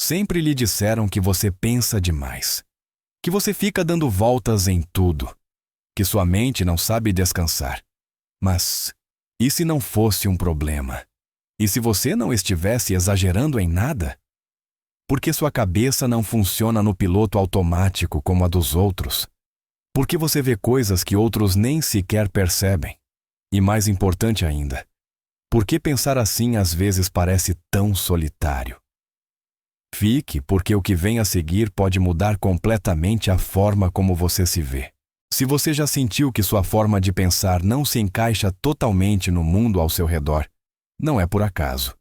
Sempre lhe disseram que você pensa demais, que você fica dando voltas em tudo, que sua mente não sabe descansar. Mas e se não fosse um problema? E se você não estivesse exagerando em nada? Por que sua cabeça não funciona no piloto automático como a dos outros? Por que você vê coisas que outros nem sequer percebem? E mais importante ainda, por que pensar assim às vezes parece tão solitário? Fique, porque o que vem a seguir pode mudar completamente a forma como você se vê. Se você já sentiu que sua forma de pensar não se encaixa totalmente no mundo ao seu redor, não é por acaso.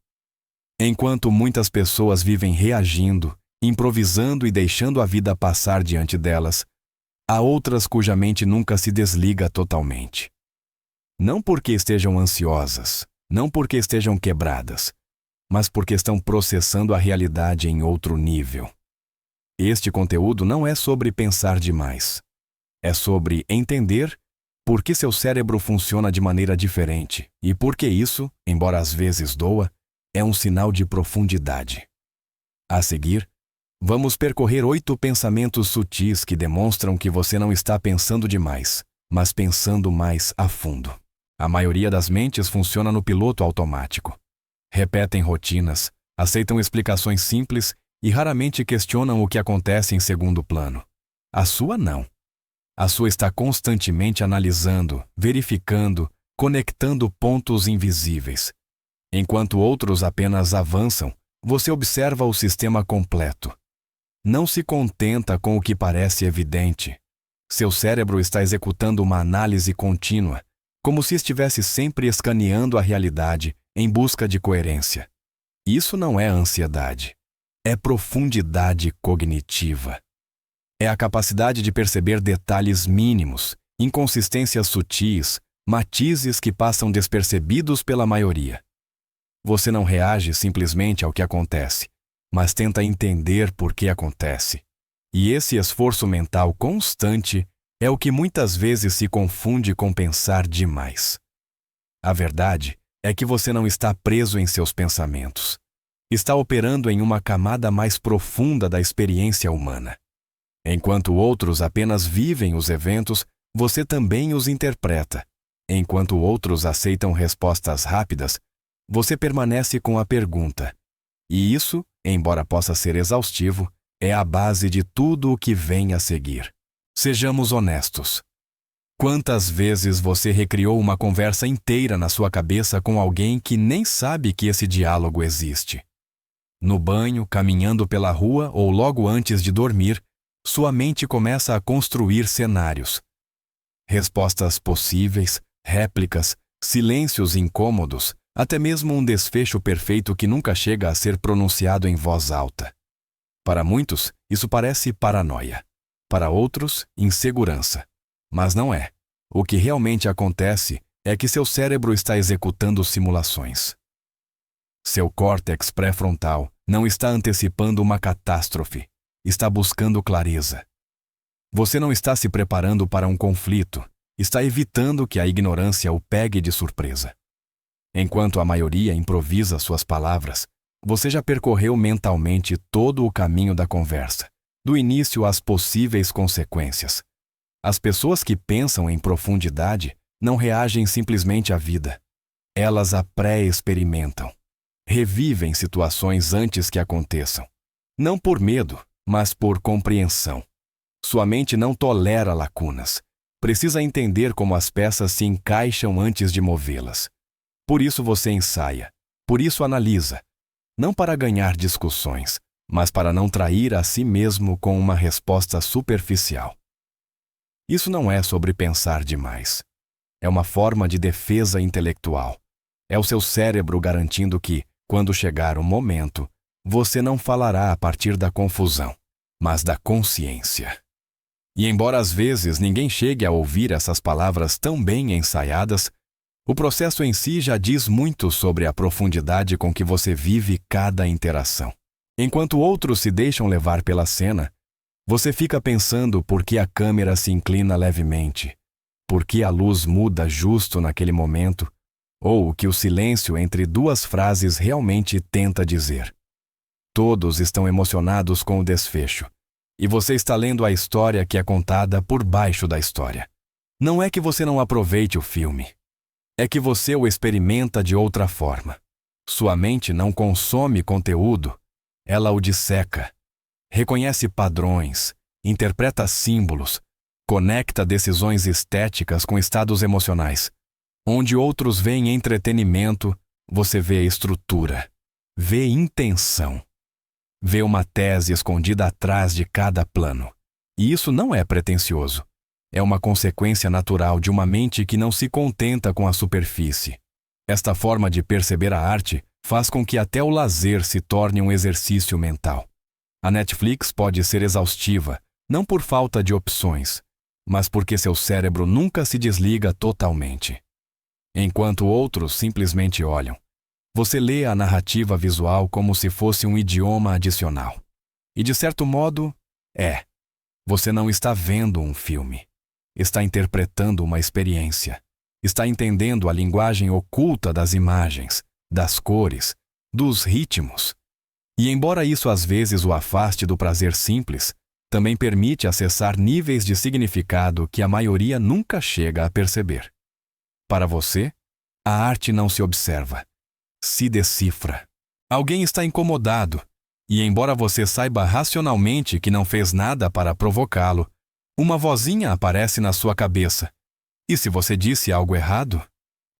Enquanto muitas pessoas vivem reagindo, improvisando e deixando a vida passar diante delas, há outras cuja mente nunca se desliga totalmente. Não porque estejam ansiosas, não porque estejam quebradas, mas porque estão processando a realidade em outro nível. Este conteúdo não é sobre pensar demais. É sobre entender por que seu cérebro funciona de maneira diferente e por que isso, embora às vezes doa, é um sinal de profundidade. A seguir, vamos percorrer 8 pensamentos sutis que demonstram que você não está pensando demais, mas pensando mais a fundo. A maioria das mentes funciona no piloto automático. Repetem rotinas, aceitam explicações simples e raramente questionam o que acontece em segundo plano. A sua não. A sua está constantemente analisando, verificando, conectando pontos invisíveis. Enquanto outros apenas avançam, você observa o sistema completo. Não se contenta com o que parece evidente. Seu cérebro está executando uma análise contínua, como se estivesse sempre escaneando a realidade em busca de coerência. Isso não é ansiedade. É profundidade cognitiva. É a capacidade de perceber detalhes mínimos, inconsistências sutis, matizes que passam despercebidos pela maioria. Você não reage simplesmente ao que acontece, mas tenta entender por que acontece. E esse esforço mental constante é o que muitas vezes se confunde com pensar demais. A verdade é que você não está preso em seus pensamentos. Está operando em uma camada mais profunda da experiência humana. Enquanto outros apenas vivem os eventos, você também os interpreta. Enquanto outros aceitam respostas rápidas, você permanece com a pergunta. E isso, embora possa ser exaustivo, é a base de tudo o que vem a seguir. Sejamos honestos. Quantas vezes você recriou uma conversa inteira na sua cabeça com alguém que nem sabe que esse diálogo existe? No banho, caminhando pela rua ou logo antes de dormir, sua mente começa a construir cenários. Respostas possíveis, réplicas, silêncios incômodos, até mesmo um desfecho perfeito que nunca chega a ser pronunciado em voz alta. Para muitos, isso parece paranoia. Para outros, insegurança. Mas não é. O que realmente acontece é que seu cérebro está executando simulações. Seu córtex pré-frontal não está antecipando uma catástrofe, está buscando clareza. Você não está se preparando para um conflito, está evitando que a ignorância o pegue de surpresa. Enquanto a maioria improvisa suas palavras, você já percorreu mentalmente todo o caminho da conversa, do início às possíveis consequências. As pessoas que pensam em profundidade não reagem simplesmente à vida. Elas a pré-experimentam. Revivem situações antes que aconteçam. Não por medo, mas por compreensão. Sua mente não tolera lacunas. Precisa entender como as peças se encaixam antes de movê-las. Por isso você ensaia. Por isso analisa. Não para ganhar discussões, mas para não trair a si mesmo com uma resposta superficial. Isso não é sobre pensar demais. É uma forma de defesa intelectual. É o seu cérebro garantindo que, quando chegar o momento, você não falará a partir da confusão, mas da consciência. E embora às vezes ninguém chegue a ouvir essas palavras tão bem ensaiadas, o processo em si já diz muito sobre a profundidade com que você vive cada interação. Enquanto outros se deixam levar pela cena, você fica pensando por que a câmera se inclina levemente, por que a luz muda justo naquele momento, ou o que o silêncio entre duas frases realmente tenta dizer. todos estão emocionados com o desfecho, e você está lendo a história que é contada por baixo da história. Não é que você não aproveite o filme. É que você o experimenta de outra forma. Sua mente não consome conteúdo, ela o disseca. Reconhece padrões, interpreta símbolos, conecta decisões estéticas com estados emocionais. Onde outros veem entretenimento, você vê estrutura, vê intenção. Vê uma tese escondida atrás de cada plano. E isso não é pretensioso. É uma consequência natural de uma mente que não se contenta com a superfície. Esta forma de perceber a arte faz com que até o lazer se torne um exercício mental. A Netflix pode ser exaustiva, não por falta de opções, mas porque seu cérebro nunca se desliga totalmente. Enquanto outros simplesmente olham, você lê a narrativa visual como se fosse um idioma adicional. E de certo modo, você não está vendo um filme. Está interpretando uma experiência. Está entendendo a linguagem oculta das imagens, das cores, dos ritmos. E embora isso às vezes o afaste do prazer simples, também permite acessar níveis de significado que a maioria nunca chega a perceber. Para você, a arte não se observa, se decifra. Alguém está incomodado, e embora você saiba racionalmente que não fez nada para provocá-lo, uma vozinha aparece na sua cabeça. E se você disse algo errado?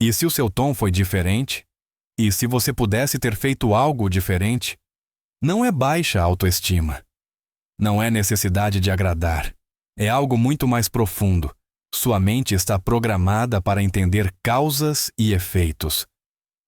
E se o seu tom foi diferente? E se você pudesse ter feito algo diferente? Não é baixa autoestima. Não é necessidade de agradar. É algo muito mais profundo. Sua mente está programada para entender causas e efeitos.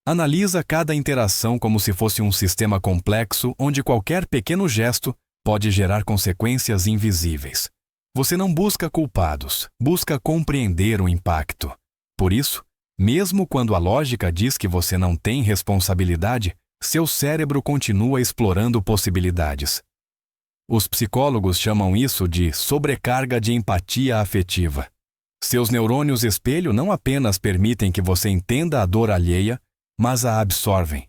Analisa cada interação como se fosse um sistema complexo onde qualquer pequeno gesto pode gerar consequências invisíveis. Você não busca culpados, busca compreender o impacto. Por isso, mesmo quando a lógica diz que você não tem responsabilidade, seu cérebro continua explorando possibilidades. Os psicólogos chamam isso de sobrecarga de empatia afetiva. Seus neurônios espelho não apenas permitem que você entenda a dor alheia, mas a absorvem.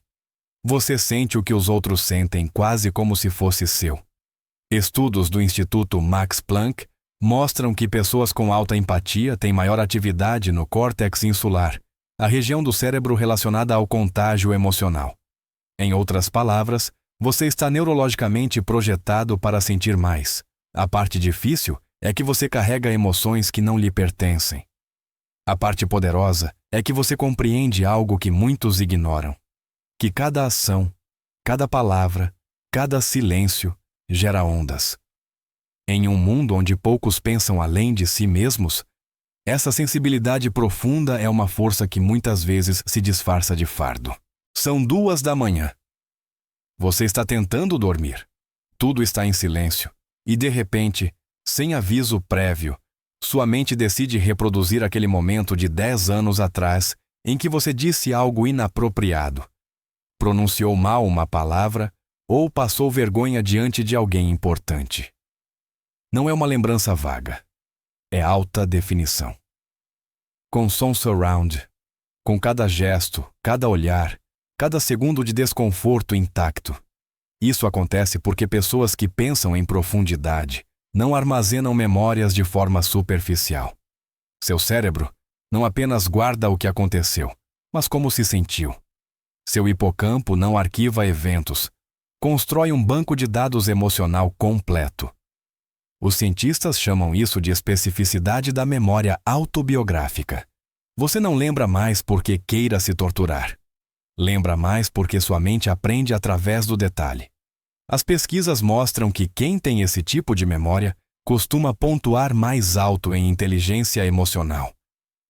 Você sente o que os outros sentem quase como se fosse seu. Estudos do Instituto Max Planck mostram que pessoas com alta empatia têm maior atividade no córtex insular, a região do cérebro relacionada ao contágio emocional. Em outras palavras, você está neurologicamente projetado para sentir mais. A parte difícil é que você carrega emoções que não lhe pertencem. A parte poderosa é que você compreende algo que muitos ignoram. Que cada ação, cada palavra, cada silêncio gera ondas. Em um mundo onde poucos pensam além de si mesmos, essa sensibilidade profunda é uma força que muitas vezes se disfarça de fardo. São 2 da manhã. Você está tentando dormir. Tudo está em silêncio. E de repente, sem aviso prévio, sua mente decide reproduzir aquele momento de 10 anos atrás em que você disse algo inapropriado, pronunciou mal uma palavra ou passou vergonha diante de alguém importante. Não é uma lembrança vaga. É alta definição. Com som surround, com cada gesto, cada olhar, cada segundo de desconforto intacto. Isso acontece porque pessoas que pensam em profundidade não armazenam memórias de forma superficial. Seu cérebro não apenas guarda o que aconteceu, mas como se sentiu. Seu hipocampo não arquiva eventos, constrói um banco de dados emocional completo. Os cientistas chamam isso de especificidade da memória autobiográfica. Você não lembra mais porque queira se torturar. Lembra mais porque sua mente aprende através do detalhe. As pesquisas mostram que quem tem esse tipo de memória costuma pontuar mais alto em inteligência emocional.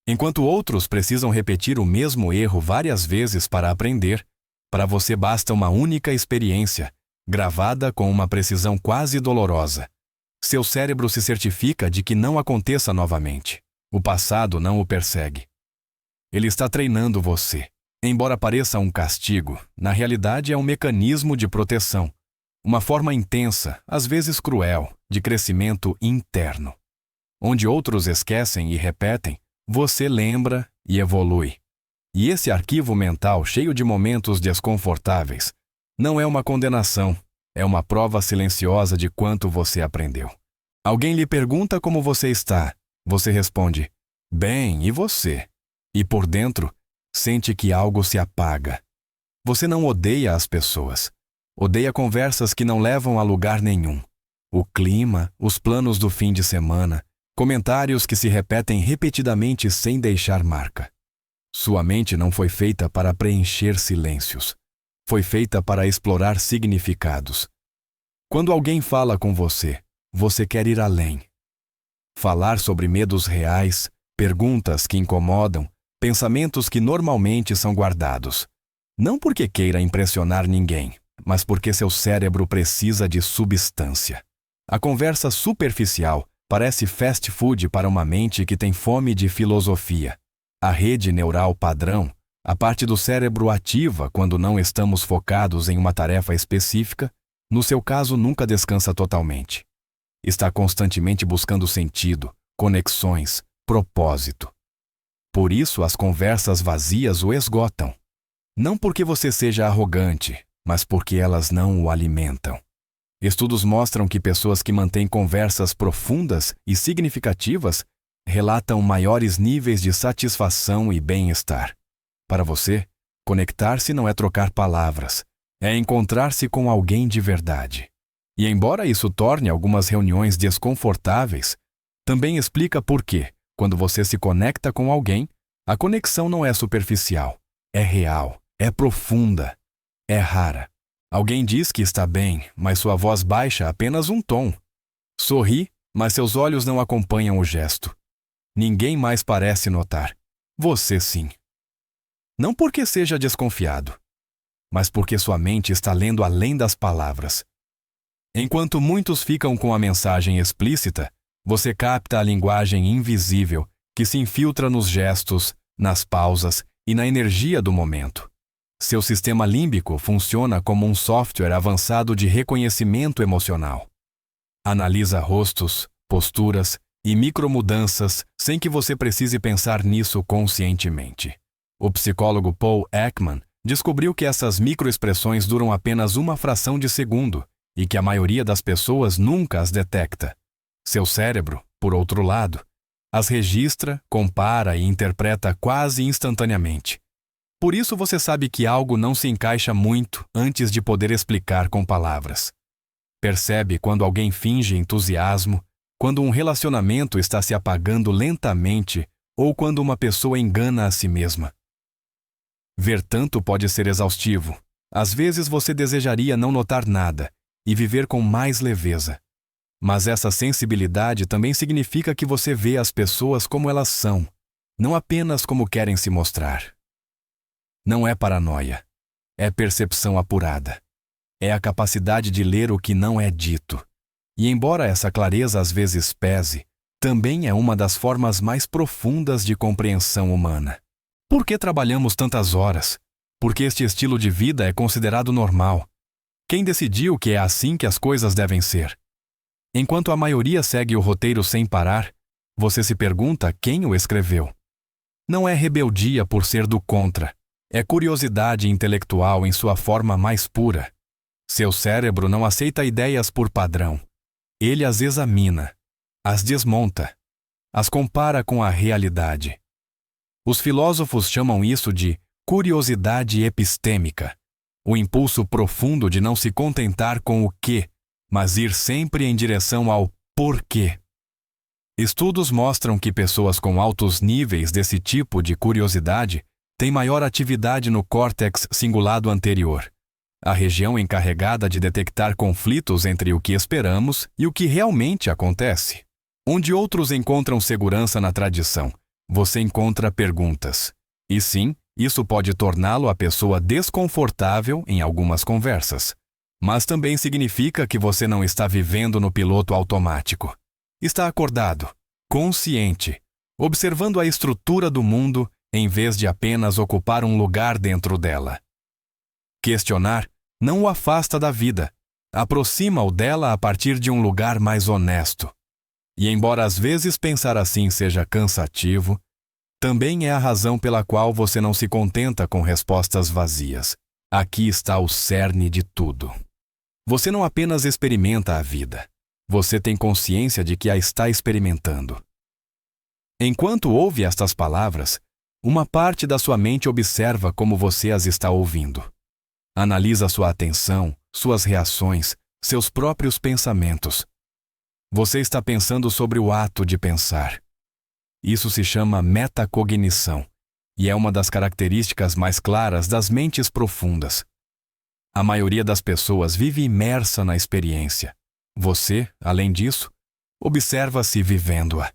Enquanto outros precisam repetir o mesmo erro várias vezes para aprender, para você basta uma única experiência, gravada com uma precisão quase dolorosa. Seu cérebro se certifica de que não aconteça novamente. O passado não o persegue. Ele está treinando você. Embora pareça um castigo, na realidade é um mecanismo de proteção. Uma forma intensa, às vezes cruel, de crescimento interno. Onde outros esquecem e repetem, você lembra e evolui. E esse arquivo mental cheio de momentos desconfortáveis não é uma condenação, É uma prova silenciosa de quanto você aprendeu. Alguém lhe pergunta como você está. Você responde, bem, e você? E por dentro, sente que algo se apaga. Você não odeia as pessoas. Odeia conversas que não levam a lugar nenhum. O clima, os planos do fim de semana, comentários que se repetem repetidamente sem deixar marca. Sua mente não foi feita para preencher silêncios. Foi feita para explorar significados. Quando alguém fala com você, você quer ir além. Falar sobre medos reais, perguntas que incomodam, pensamentos que normalmente são guardados. Não porque queira impressionar ninguém, mas porque seu cérebro precisa de substância. A conversa superficial parece fast food para uma mente que tem fome de filosofia. A rede neural padrão, a parte do cérebro ativa quando não estamos focados em uma tarefa específica, no seu caso nunca descansa totalmente. Está constantemente buscando sentido, conexões, propósito. Por isso as conversas vazias o esgotam. Não porque você seja arrogante, mas porque elas não o alimentam. Estudos mostram que pessoas que mantêm conversas profundas e significativas relatam maiores níveis de satisfação e bem-estar. Para você, conectar-se não é trocar palavras, é encontrar-se com alguém de verdade. E embora isso torne algumas reuniões desconfortáveis, também explica por que, quando você se conecta com alguém, a conexão não é superficial, é real, é profunda, é rara. Alguém diz que está bem, mas sua voz baixa apenas um tom. Sorri, mas seus olhos não acompanham o gesto. Ninguém mais parece notar. Você sim. Não porque seja desconfiado, mas porque sua mente está lendo além das palavras. Enquanto muitos ficam com a mensagem explícita, você capta a linguagem invisível que se infiltra nos gestos, nas pausas e na energia do momento. Seu sistema límbico funciona como um software avançado de reconhecimento emocional. Analisa rostos, posturas e micromudanças sem que você precise pensar nisso conscientemente. O psicólogo Paul Ekman descobriu que essas microexpressões duram apenas uma fração de segundo e que a maioria das pessoas nunca as detecta. Seu cérebro, por outro lado, as registra, compara e interpreta quase instantaneamente. Por isso você sabe que algo não se encaixa muito antes de poder explicar com palavras. Percebe quando alguém finge entusiasmo, quando um relacionamento está se apagando lentamente ou quando uma pessoa engana a si mesma. Ver tanto pode ser exaustivo. Às vezes você desejaria não notar nada e viver com mais leveza. Mas essa sensibilidade também significa que você vê as pessoas como elas são, não apenas como querem se mostrar. Não é paranoia, é percepção apurada. É a capacidade de ler o que não é dito. E embora essa clareza às vezes pese, também é uma das formas mais profundas de compreensão humana. Por que trabalhamos tantas horas? Porque este estilo de vida é considerado normal. Quem decidiu que é assim que as coisas devem ser? Enquanto a maioria segue o roteiro sem parar, você se pergunta quem o escreveu. Não é rebeldia por ser do contra. É curiosidade intelectual em sua forma mais pura. Seu cérebro não aceita ideias por padrão. Ele as examina, as desmonta, as compara com a realidade. Os filósofos chamam isso de curiosidade epistêmica, o impulso profundo de não se contentar com o que, mas ir sempre em direção ao porquê. Estudos mostram que pessoas com altos níveis desse tipo de curiosidade têm maior atividade no córtex cingulado anterior, a região encarregada de detectar conflitos entre o que esperamos e o que realmente acontece. Onde outros encontram segurança na tradição, você encontra perguntas. E sim, isso pode torná-lo a pessoa desconfortável em algumas conversas. Mas também significa que você não está vivendo no piloto automático. Está acordado, consciente, observando a estrutura do mundo em vez de apenas ocupar um lugar dentro dela. Questionar não o afasta da vida, aproxima-o dela a partir de um lugar mais honesto. E embora às vezes pensar assim seja cansativo, também é a razão pela qual você não se contenta com respostas vazias. Aqui está o cerne de tudo. Você não apenas experimenta a vida, você tem consciência de que a está experimentando. Enquanto ouve estas palavras, uma parte da sua mente observa como você as está ouvindo. Analisa sua atenção, suas reações, seus próprios pensamentos. Você está pensando sobre o ato de pensar. Isso se chama metacognição, e é uma das características mais claras das mentes profundas. A maioria das pessoas vive imersa na experiência. Você, além disso, observa-se vivendo-a.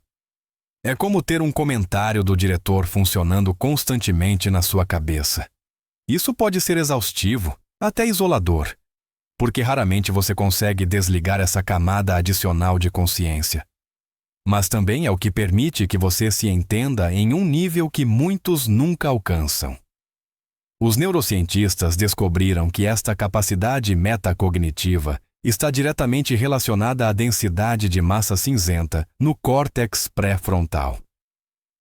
É como ter um comentário do diretor funcionando constantemente na sua cabeça. Isso pode ser exaustivo, até isolador, porque raramente você consegue desligar essa camada adicional de consciência. Mas também é o que permite que você se entenda em um nível que muitos nunca alcançam. Os neurocientistas descobriram que esta capacidade metacognitiva está diretamente relacionada à densidade de massa cinzenta no córtex pré-frontal.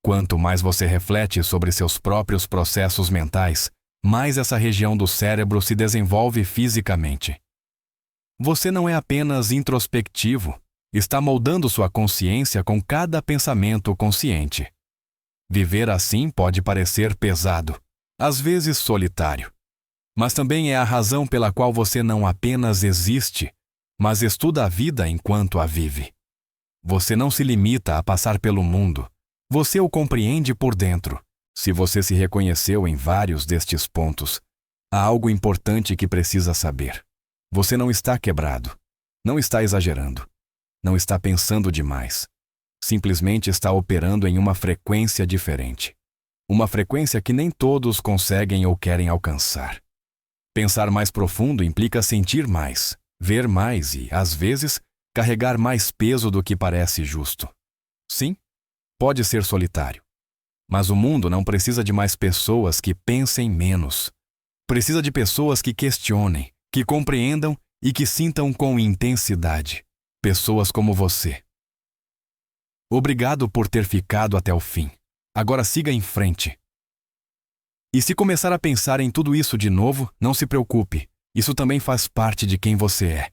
Quanto mais você reflete sobre seus próprios processos mentais, mais essa região do cérebro se desenvolve fisicamente. Você não é apenas introspectivo, está moldando sua consciência com cada pensamento consciente. Viver assim pode parecer pesado, às vezes solitário. Mas também é a razão pela qual você não apenas existe, mas estuda a vida enquanto a vive. Você não se limita a passar pelo mundo, você o compreende por dentro. Se você se reconheceu em vários destes pontos, há algo importante que precisa saber. Você não está quebrado, não está exagerando, não está pensando demais. Simplesmente está operando em uma frequência diferente. Uma frequência que nem todos conseguem ou querem alcançar. Pensar mais profundo implica sentir mais, ver mais e, às vezes, carregar mais peso do que parece justo. Sim, pode ser solitário. Mas o mundo não precisa de mais pessoas que pensem menos. Precisa de pessoas que questionem, que compreendam e que sintam com intensidade. Pessoas como você. Obrigado por ter ficado até o fim. Agora siga em frente. E se começar a pensar em tudo isso de novo, não se preocupe. Isso também faz parte de quem você é.